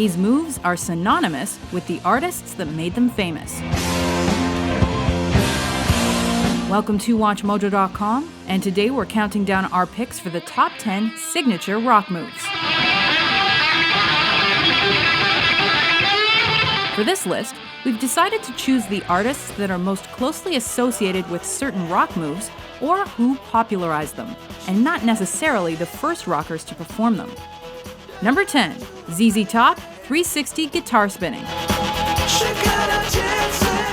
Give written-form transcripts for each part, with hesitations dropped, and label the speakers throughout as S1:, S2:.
S1: these moves are synonymous with the artists that made them famous. Welcome to WatchMojo.com, and today we're counting down our picks for the top 10 signature rock moves. For this list, we've decided to choose the artists that are most closely associated with certain rock moves or who popularized them, and not necessarily the first rockers to perform them. Number 10, ZZ Top, 360 guitar spinning.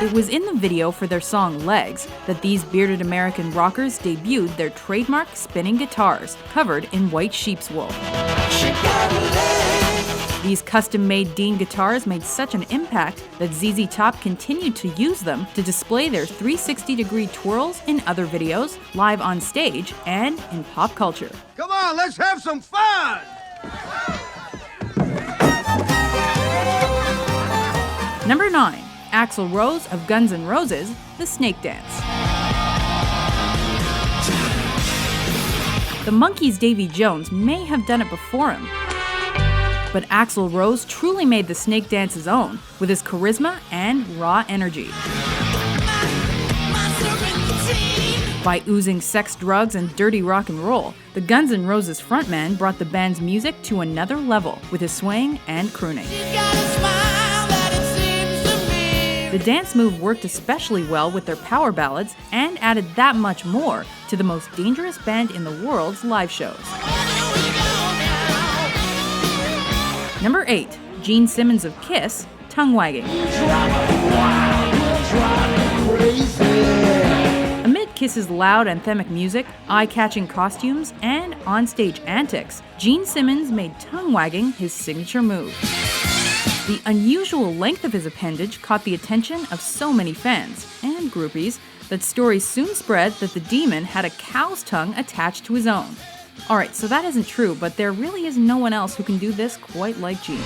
S1: It was in the video for their song Legs that these bearded American rockers debuted their trademark spinning guitars, covered in white sheep's wool. These custom-made Dean guitars made such an impact that ZZ Top continued to use them to display their 360-degree twirls in other videos, live on stage, and in pop culture.
S2: Come on, let's have some fun!
S1: Number 9. Axl Rose of Guns N' Roses, The Snake Dance. The Monkees' Davy Jones may have done it before him, but Axl Rose truly made the snake dance his own, with his charisma and raw energy. By oozing sex, drugs, and dirty rock and roll, the Guns N' Roses frontman brought the band's music to another level with his swaying and crooning. The dance move worked especially well with their power ballads and added that much more to the most dangerous band in the world's live shows. Number 8. Gene Simmons of Kiss, Tongue Wagging. Amid Kiss's loud anthemic music, eye-catching costumes, and onstage antics, Gene Simmons made tongue wagging his signature move. The unusual length of his appendage caught the attention of so many fans and groupies that stories soon spread that the demon had a cow's tongue attached to his own. Alright, so that isn't true, but there really is no one else who can do this quite like Gene.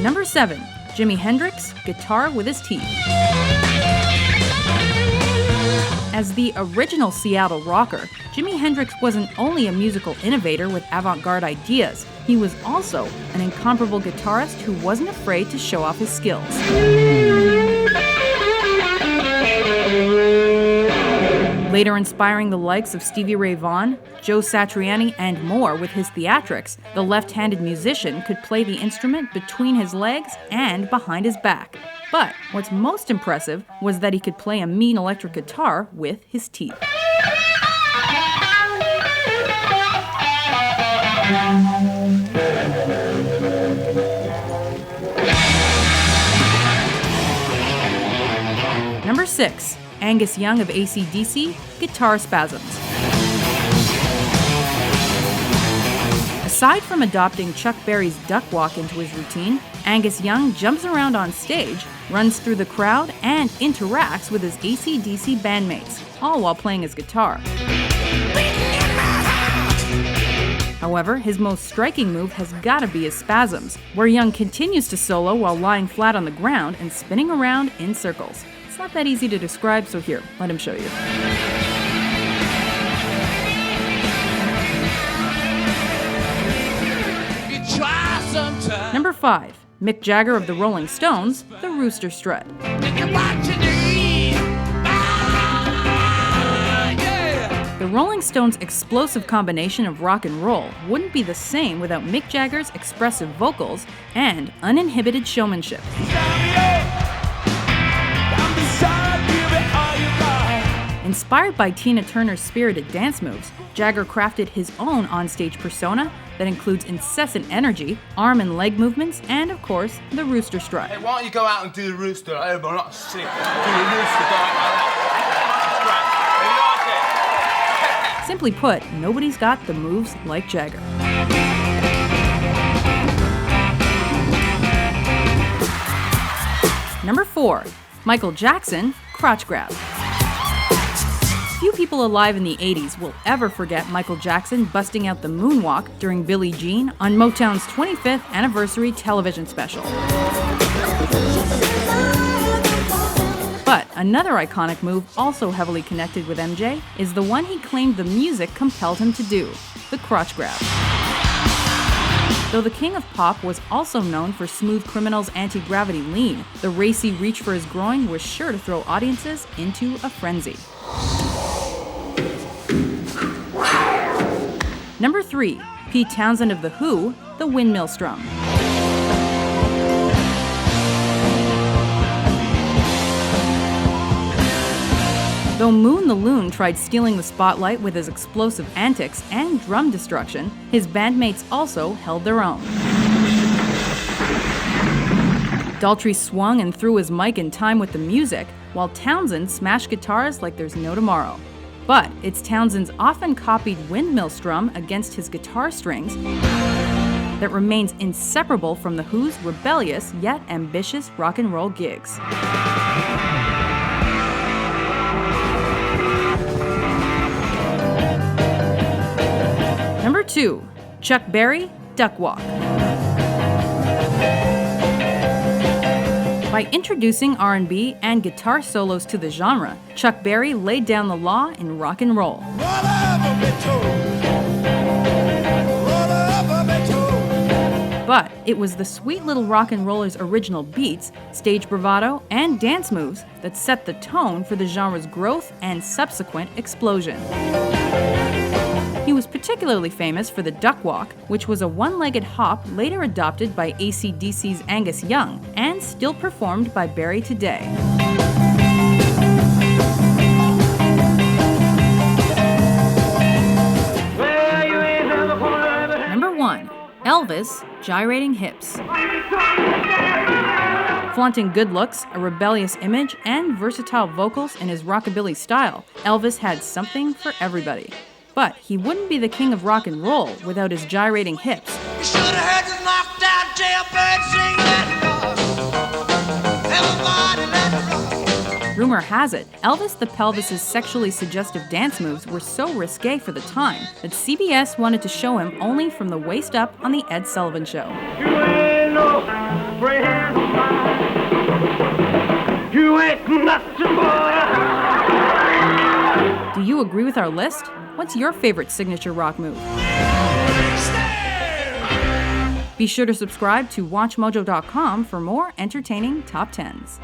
S1: Number 7. Jimi Hendrix, guitar with his teeth. As the original Seattle rocker, Jimi Hendrix wasn't only a musical innovator with avant-garde ideas, he was also an incomparable guitarist who wasn't afraid to show off his skills. Later inspiring the likes of Stevie Ray Vaughan, Joe Satriani, and more with his theatrics, the left-handed musician could play the instrument between his legs and behind his back. But what's most impressive was that he could play a mean electric guitar with his teeth. Number 6. Angus Young of AC/DC, guitar spasms. Aside from adopting Chuck Berry's duck walk into his routine, Angus Young jumps around on stage, runs through the crowd, and interacts with his AC/DC bandmates, all while playing his guitar. However, his most striking move has gotta be his spasms, where Young continues to solo while lying flat on the ground and spinning around in circles. It's not that easy to describe, so here, let him show you. Number 5. Mick Jagger of the Rolling Stones, the Rooster Strut. The Rolling Stones' explosive combination of rock and roll wouldn't be the same without Mick Jagger's expressive vocals and uninhibited showmanship. Inspired by Tina Turner's spirited dance moves, Jagger crafted his own onstage persona that includes incessant energy, arm and leg movements, and of course, the Rooster Strut.
S2: Hey, why don't you go out and do the Rooster? I'm not sick. Do the Rooster,
S1: Simply put, nobody's got the moves like Jagger. Number 4. Michael Jackson, crotch grab. Few people alive in the 80s will ever forget Michael Jackson busting out the moonwalk during Billie Jean on Motown's 25th anniversary television special. But Another iconic move also heavily connected with MJ is the one he claimed the music compelled him to do, the crotch grab. Though the king of pop was also known for Smooth Criminal's anti-gravity lean, the racy reach for his groin was sure to throw audiences into a frenzy. Number 3. Pete Townsend of The Who, the Windmill Strum. Though Moon the Loon tried stealing the spotlight with his explosive antics and drum destruction, his bandmates also held their own. Daltrey swung and threw his mic in time with the music, while Townsend smashed guitars like there's no tomorrow. But it's Townsend's often copied Windmill Strum against his guitar strings that remains inseparable from The Who's rebellious yet ambitious rock and roll gigs. Number 2. Chuck Berry, Duck Walk. By introducing R&B and guitar solos to the genre, Chuck Berry laid down the law in rock and roll. But it was the sweet little rock and roller's original beats, stage bravado, and dance moves that set the tone for the genre's growth and subsequent explosion. He was particularly famous for the duck walk, which was a one-legged hop later adopted by AC/DC's Angus Young and still performed by Berry today. Number 1. Elvis, Gyrating Hips. Flaunting good looks, a rebellious image, and versatile vocals in his rockabilly style, Elvis had something for everybody. But he wouldn't be the king of rock and roll without his gyrating hips. You should have heard the knocked out jailbird sing that rock. Rumor has it, Elvis the Pelvis's sexually suggestive dance moves were so risque for the time that CBS wanted to show him only from the waist up on The Ed Sullivan Show.
S3: You ain't no friend of mine. You ain't nothing boy.
S1: Do you agree with our list? What's your favorite signature rock move? Be sure to subscribe to WatchMojo.com for more entertaining top 10s.